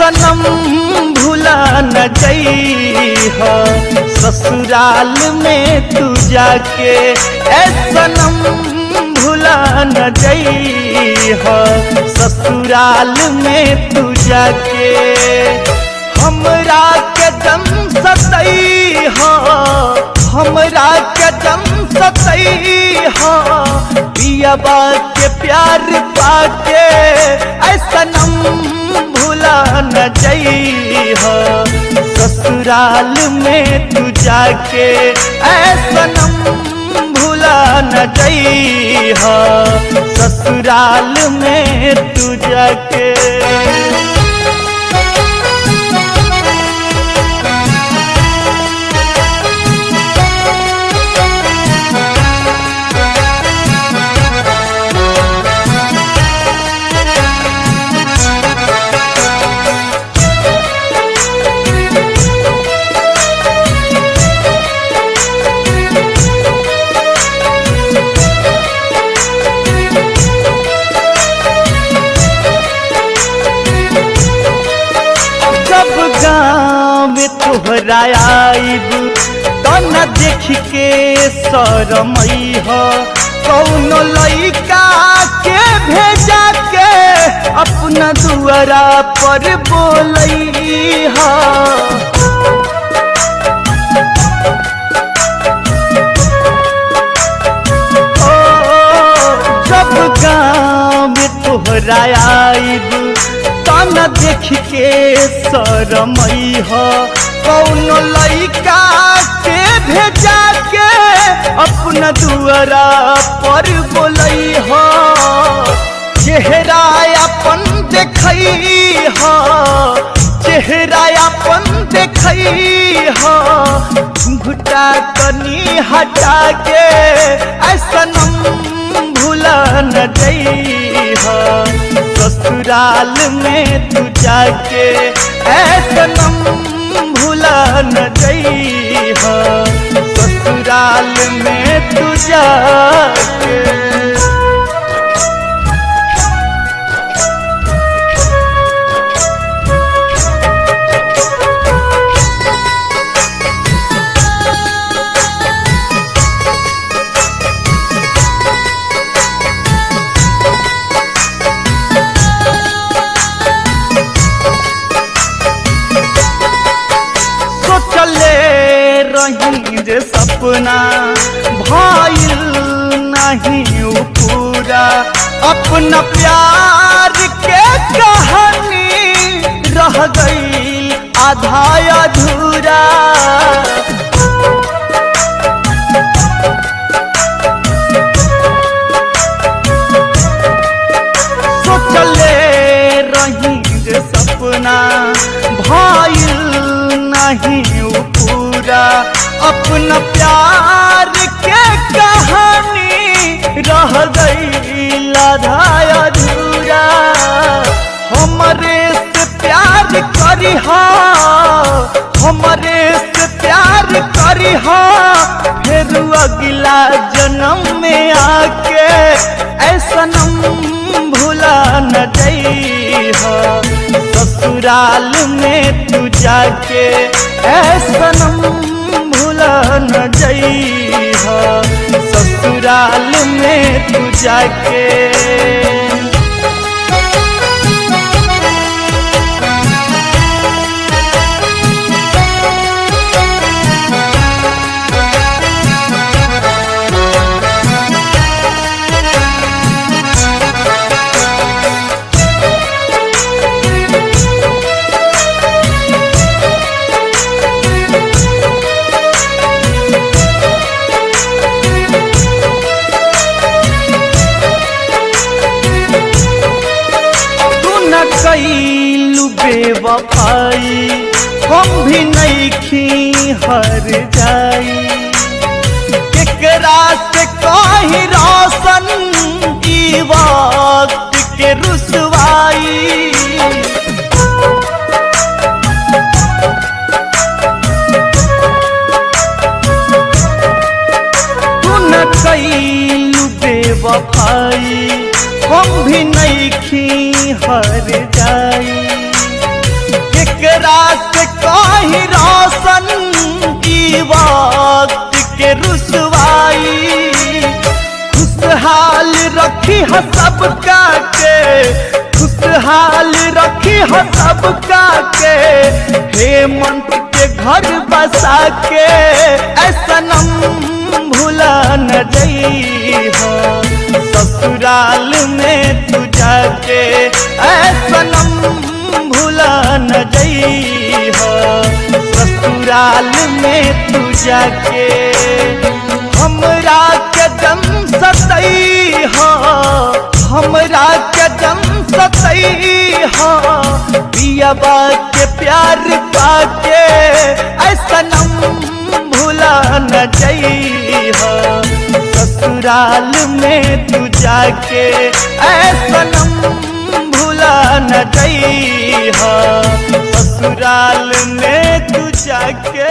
सनम भुला न जइहा ससुराल में तू जाके, ए सनम भुला न जइहा ससुराल में तू जाके। हमरा के जम सतइहा, हमरा के जम सतइहा पियबा के प्यार पाके, ऐ सनम भुला न जइहा ससुराल में तू जाके, ऐ सनम भुला न जइहा ससुराल में तू जाके। तोहरा आइब तो न देख के शरमइहा, कौनो लइका के भेजा के अपना दुआरा पर बोलइहा। जब गाँव में तोहरा आइब तो न देख के शरमइहा, कौनो लइका के भेजा के अपना दुआरा पर बोलइहा। चेहरा अपन देखइहा, चेहरा अपन देखइहा घुटा तनी हटा के, ऐ सनम भुला न जइहा ससुराल में तू जाके, ऐ सनम भुला न जइहा ससुराल में तू जाके। रही जे सपना भइल नहीं पूरा, अपना प्यार के कहानी रह गई आधा अधूरा। सोचले रही जे सपना भइल नहीं पूरा, अपना प्यार के कहानी रह गई आधा अधूरा। हमरे से प्यार करिहा, हमरे से प्यार करिहा फिर अगला जन्म में आके, ऐ सनम भुला न जइहा ससुराल में तू जाके, ऐ सनम भुला न जइहा ससुराल में तू जाके। कैलू बेवफाई हम भी नइखी हर जाई, केकरा से कहीं रोशन ई वक्त के रुसवाई। तू न कैलू बेवफाई हम भी नइखी हर जाई, केकरा से कहीं रोशन की वक्त के रुसवाई। खुशहाल रखी है सबका के, खुशहाल रखी है सबका के, हेमंत के घर बसा के ऐसा नम भुला न जइहो। ससुराल में तू जाके ऐसा नम भुला न जइहो। ससुराल में तू जाके हमरा के जम सतई हो, हमरा के जम सतई हो। पियाबा के प्यार पाके ऐसा नम भुला न जइहो। ससुराल में तू जाके ऐसा नम भुला न जइहो। ससुराल में तू जाके